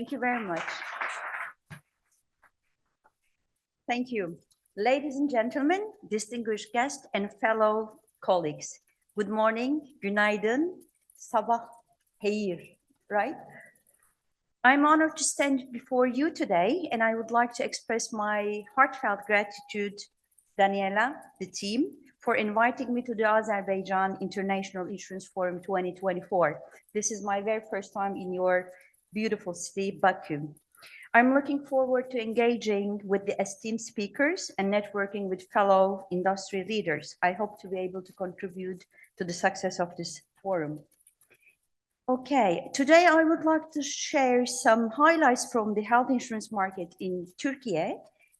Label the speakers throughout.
Speaker 1: Thank you very much. Thank you. Ladies and gentlemen, distinguished guests and fellow colleagues, good morning, günaydın, sabah hayır, right? I'm honored to stand before you today, and I would like to express my heartfelt gratitude, Daniela, the team, for inviting me to the Azerbaijan International Insurance Forum 2024. This is my very first time in your beautiful city, Baku. I'm looking forward to engaging with the esteemed speakers and networking with fellow industry leaders. I hope to be able to contribute to the success of this forum. Okay, today I would like to share some highlights from the health insurance market in Turkey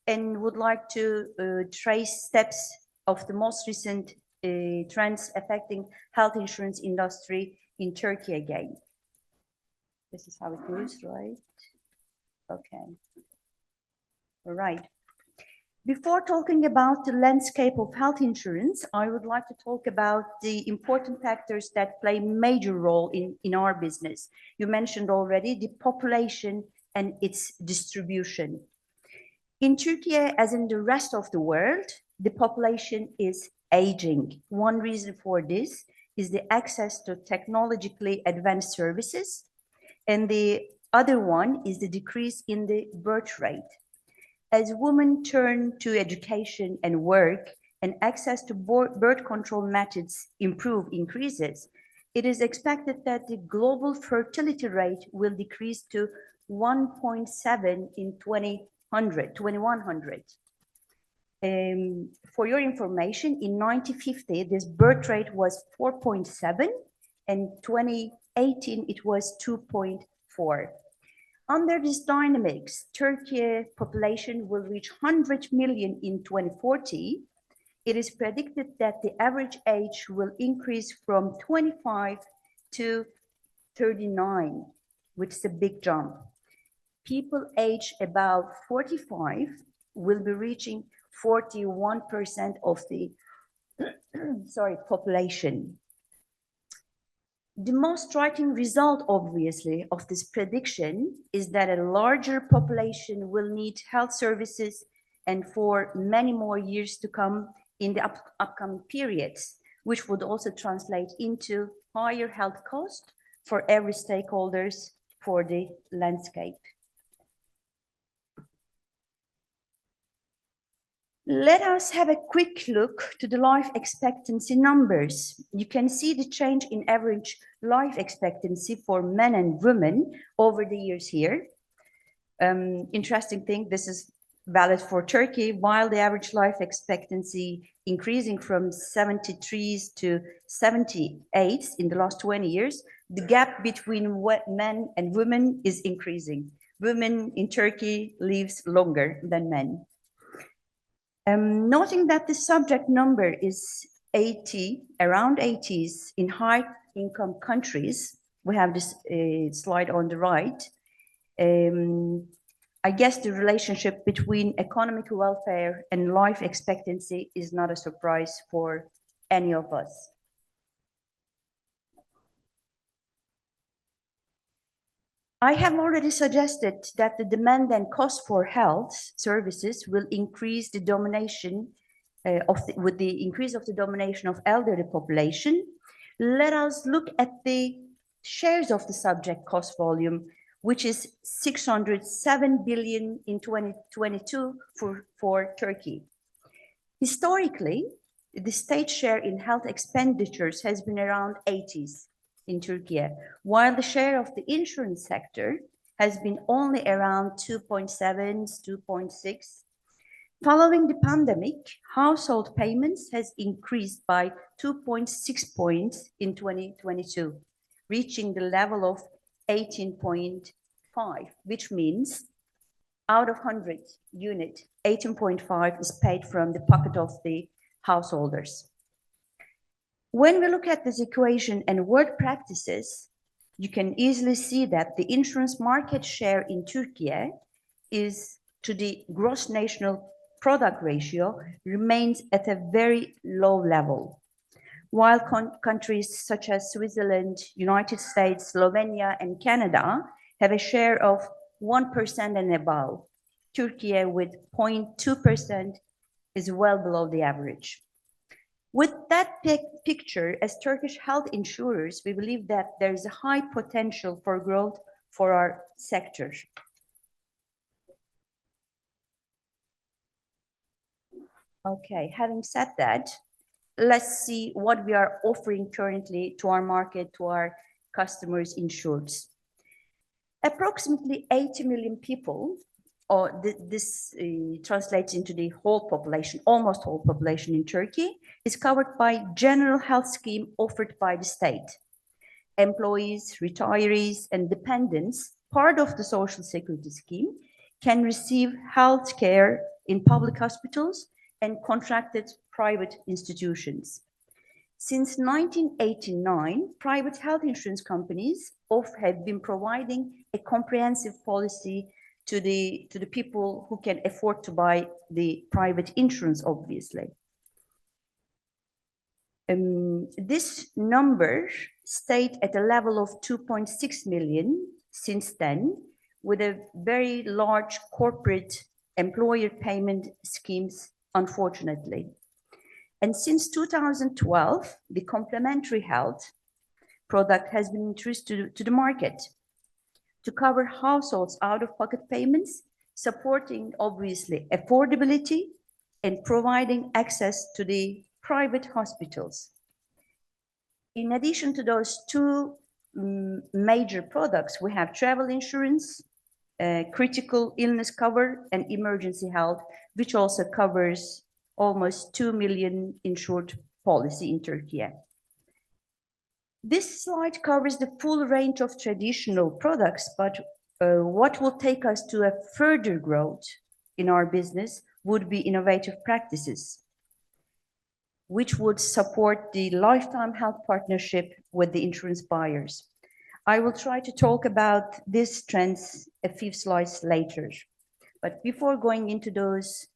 Speaker 1: and would like to trace steps of the most recent trends affecting health insurance industry in Turkey again. This is how it goes, right? Okay. All right. Before talking about the landscape of health insurance, I would like to talk about the important factors that play a major role in our business. You mentioned already the population and its distribution. In Turkey, as in the rest of the world, the population is aging. One reason for this is the access to technologically advanced services, and the other one is the decrease in the birth rate. As women turn to education and work and access to birth control methods increases, it is expected that the global fertility rate will decrease to 1.7 in 2100. For your information, in 1950, this birth rate was 4.7, and 2018, it was 2.4. Under these dynamics, Turkey population will reach 100 million in 2040. It is predicted that the average age will increase from 25 to 39, which is a big jump. People aged about 45 will be reaching 41% of the population. The most striking result, obviously, of this prediction is that a larger population will need health services and for many more years to come in the upcoming periods, which would also translate into higher health costs for every stakeholders for the landscape. Let us have a quick look to the life expectancy numbers. You can see the change in average life expectancy for men and women over the years here. Interesting thing, this is valid for Turkey, while the average life expectancy increasing from 73 to 78 in the last 20 years, the gap between men and women is increasing. Women in Turkey lives longer than men. Noting that the subject number is 80, around 80s in high income countries, we have this slide on the right. I guess the relationship between economic welfare and life expectancy is not a surprise for any of us. I have already suggested that the demand and cost for health services will increase the domination with the increase of the domination of elderly population. Let us look at the shares of the subject cost volume, which is 607 billion in 2022 for Turkey. Historically, the state share in health expenditures has been around 80s. In Turkey, while the share of the insurance sector has been only around 2.7, 2.6. Following the pandemic, household payments has increased by 2.6 points in 2022, reaching the level of 18.5, which means out of 100 units, 18.5 is paid from the pocket of the householders. When we look at this equation and work practices, you can easily see that the insurance market share in Turkey is to the gross national product ratio remains at a very low level. While countries such as Switzerland, United States, Slovenia, and Canada have a share of 1% and above. Turkey with 0.2% is well below the average. With that picture, as Turkish health insurers, we believe that there is a high potential for growth for our sector. Okay, having said that, let's see what we are offering currently to our market, to our customers insureds. Approximately 80 million people, or this translates into the whole population, almost whole population in Turkey, is covered by general health scheme offered by the state. Employees, retirees, and dependents, part of the social security scheme, can receive health care in public hospitals and contracted private institutions. Since 1989, private health insurance companies have been providing a comprehensive policy to the people who can afford to buy the private insurance, obviously. This number stayed at a level of 2.6 million since then, with a very large corporate employer payment schemes, unfortunately. And since 2012, the complementary health product has been introduced to the market to cover households' out-of-pocket payments, supporting, obviously, affordability and providing access to the private hospitals. In addition to those two major products, we have travel insurance, critical illness cover, and emergency health, which also covers almost 2 million insured policy in Turkey. This slide covers the full range of traditional products, but what will take us to a further growth in our business would be innovative practices, which would support the lifetime health partnership with the insurance buyers. I will try to talk about these trends a few slides later. But before going into those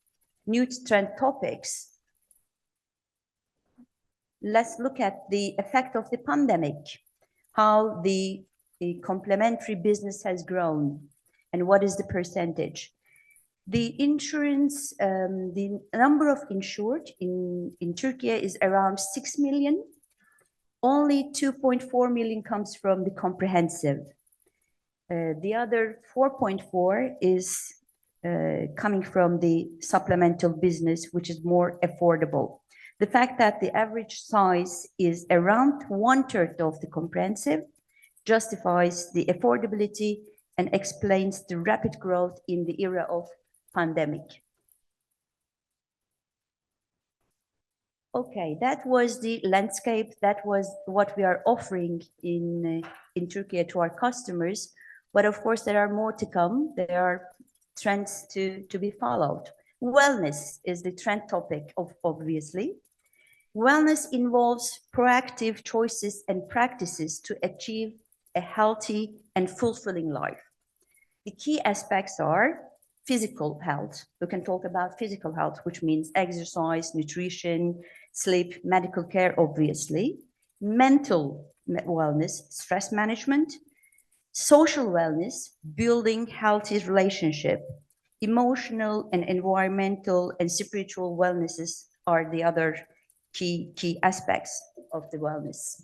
Speaker 1: new trend topics, let's look at the effect of the pandemic, how the complementary business has grown, and what is the percentage. The insurance, the number of insured in Turkey is around 6 million. Only 2.4 million comes from the comprehensive. The other 4.4 is coming from the supplemental business, which is more affordable. The fact that the average size is around 1/3 of the comprehensive justifies the affordability and explains the rapid growth in the era of pandemic. Okay, that was the landscape. That was what we are offering in Turkey to our customers. But of course, there are more to come. There are trends to be followed. Wellness is the trend topic, obviously. Wellness involves proactive choices and practices to achieve a healthy and fulfilling life. The key aspects are physical health. We can talk about physical health, which means exercise, nutrition, sleep, medical care, obviously. Mental wellness, stress management. Social wellness, building healthy relationship. Emotional and environmental and spiritual wellnesses are the other key aspects of the wellness.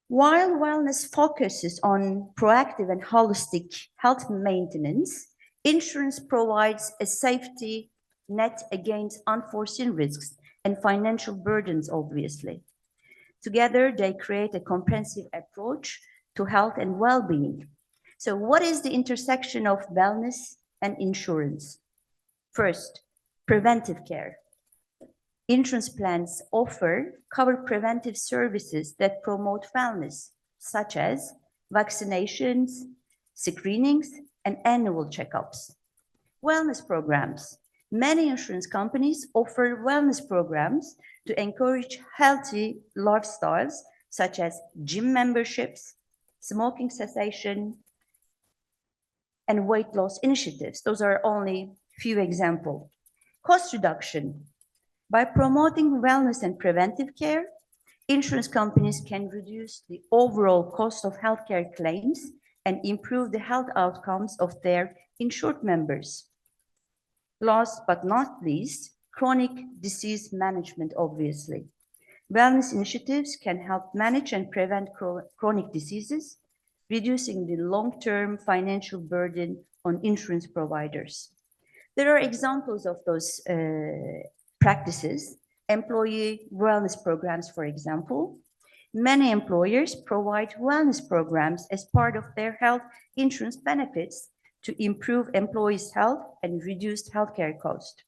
Speaker 1: While wellness focuses on proactive and holistic health maintenance, insurance provides a safety net against unforeseen risks and financial burdens, obviously. Together, they create a comprehensive approach to health and well-being. So what is the intersection of wellness and insurance? First, preventive care. Insurance plans cover preventive services that promote wellness, such as vaccinations, screenings, and annual checkups. Wellness programs. Many insurance companies offer wellness programs to encourage healthy lifestyles, such as gym memberships, smoking cessation, and weight loss initiatives. Those are only few examples. Cost reduction. By promoting wellness and preventive care, insurance companies can reduce the overall cost of healthcare claims and improve the health outcomes of their insured members. Last but not least, chronic disease management, obviously. Wellness initiatives can help manage and prevent chronic diseases, reducing the long-term financial burden on insurance providers. There are examples of those practices. Employee wellness programs, for example. Many employers provide wellness programs as part of their health insurance benefits to improve employees' health and reduce healthcare costs.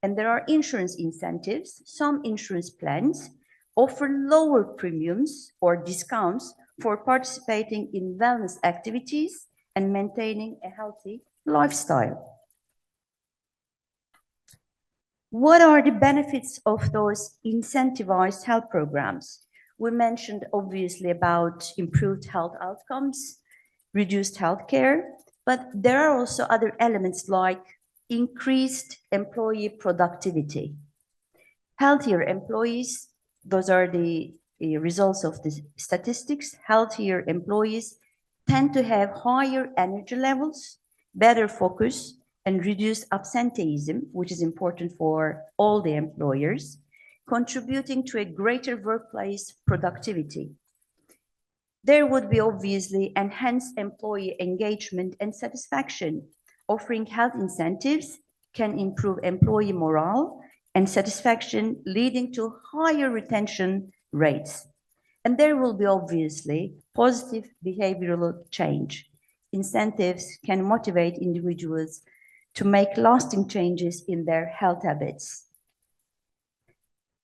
Speaker 1: And there are insurance incentives. Some insurance plans offer lower premiums or discounts for participating in wellness activities and maintaining a healthy lifestyle. What are the benefits of those incentivized health programs? We mentioned obviously about improved health outcomes, reduced healthcare, but there are also other elements like increased employee productivity. Healthier employees, those are the results of the statistics. Healthier employees tend to have higher energy levels, better focus, and reduce absenteeism, which is important for all the employers, contributing to a greater workplace productivity. There would be obviously enhanced employee engagement and satisfaction. Offering health incentives can improve employee morale and satisfaction, leading to higher retention rates. And there will be obviously positive behavioral change. Incentives can motivate individuals to make lasting changes in their health habits.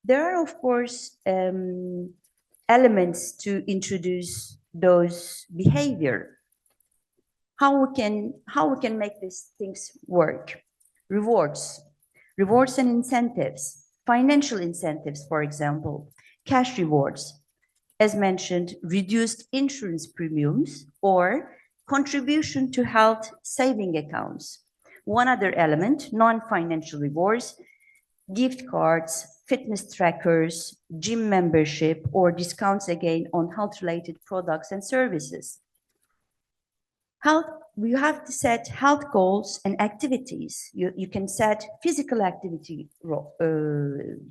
Speaker 1: There are, of course, elements to introduce those behavior. How we can make these things work? Rewards and incentives, financial incentives, for example, cash rewards, as mentioned, reduced insurance premiums or contribution to health saving accounts. One other element, non-financial rewards, gift cards, fitness trackers, gym membership, or discounts again on health-related products and services. We have to set health goals and activities. You can set physical activity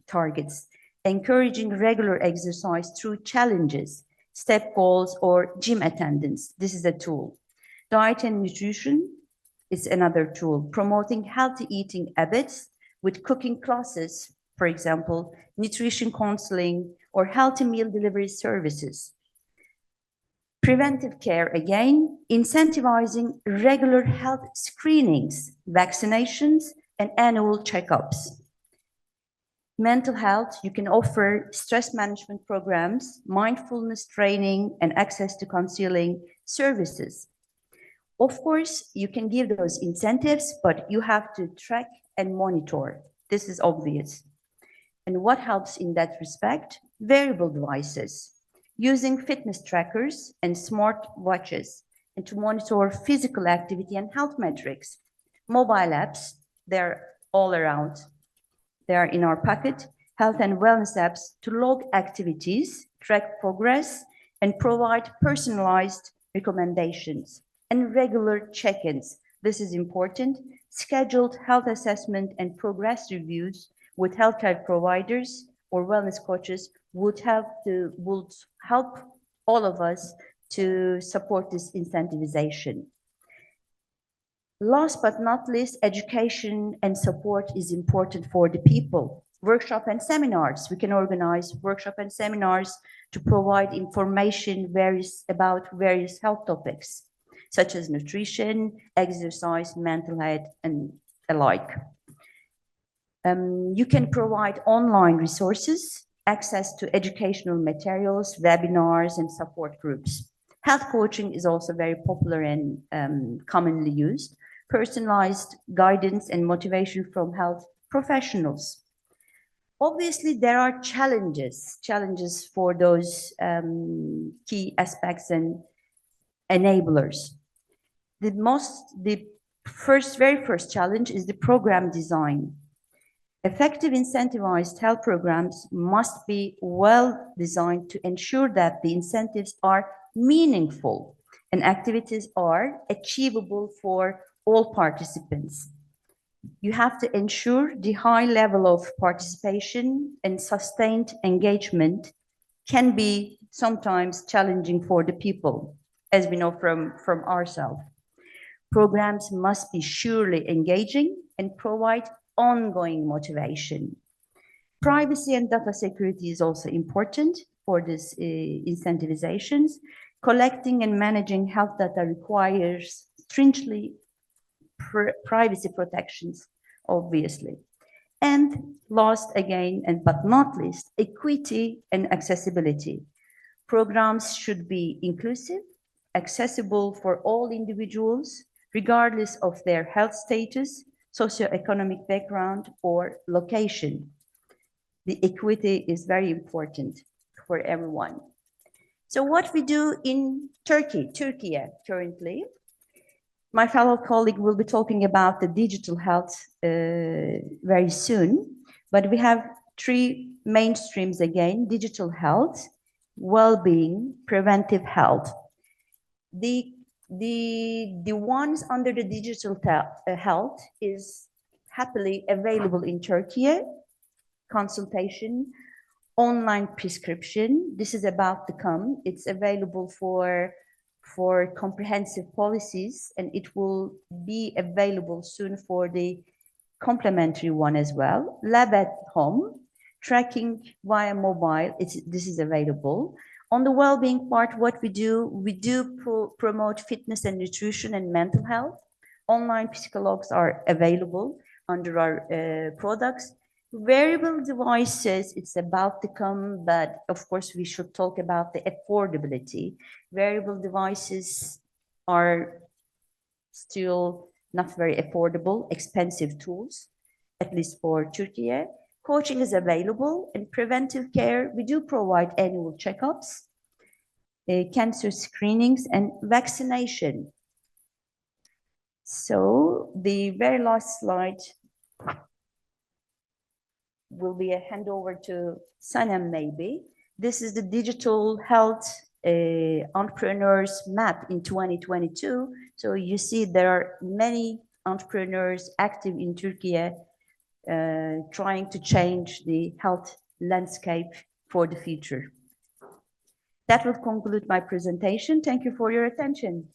Speaker 1: targets, encouraging regular exercise through challenges, step goals, or gym attendance. This is a tool. Diet and nutrition is another tool, promoting healthy eating habits with cooking classes, for example, nutrition counseling, or healthy meal delivery services. Preventive care, again, incentivizing regular health screenings, vaccinations, and annual checkups. Mental health, you can offer stress management programs, mindfulness training, and access to counseling services. Of course, you can give those incentives, but you have to track and monitor. This is obvious. And what helps in that respect? Wearable devices, using fitness trackers and smart watches, and to monitor physical activity and health metrics. Mobile apps, they're all around. They are in our pocket. Health and wellness apps to log activities, track progress, and provide personalized recommendations and regular check-ins. This is important. Scheduled health assessment and progress reviews with healthcare providers or wellness coaches would help all of us to support this incentivization. Last but not least, education and support is important for the people. Workshop and seminars. We can organize workshop and seminars to provide information about various health topics, such as nutrition, exercise, mental health, and alike. You can provide online resources, access to educational materials, webinars, and support groups. Health coaching is also very popular and commonly used. Personalized guidance and motivation from health professionals. Obviously, there are challenges for those key aspects and enablers. The very first challenge is the program design. Effective incentivized health programs must be well designed to ensure that the incentives are meaningful and activities are achievable for all participants. You have to ensure the high level of participation and sustained engagement can be sometimes challenging for the people, as we know from ourselves. Programs must be surely engaging and provide ongoing motivation. Privacy and data security is also important for these incentivizations. Collecting and managing health data requires stringently privacy protections, obviously. And last again, but not least, equity and accessibility. Programs should be inclusive, accessible for all individuals, regardless of their health status, socioeconomic background, or location. The equity is very important for everyone. So what we do in Turkey currently, my fellow colleague will be talking about the digital health very soon, but we have three mainstreams again: digital health, well-being, preventive health. The ones under the digital health is happily available in Turkey: consultation, online prescription. This is about to come. It's available for comprehensive policies, and it will be available soon for the complementary one as well. Lab at home, tracking via mobile, this is available. On the well-being part, what we do promote fitness and nutrition and mental health. Online psychologs are available under our products. Wearable devices, it's about to come, but of course we should talk about the affordability. Wearable devices are still not very affordable, expensive tools, at least for Turkey. Coaching is available, and preventive care, we do provide annual checkups, cancer screenings, and vaccination. So the very last slide will be a handover to Sanem maybe. This is the digital health entrepreneurs map in 2022. So you see there are many entrepreneurs active in Turkey trying to change the health landscape for the future. That will conclude my presentation. Thank you for your attention.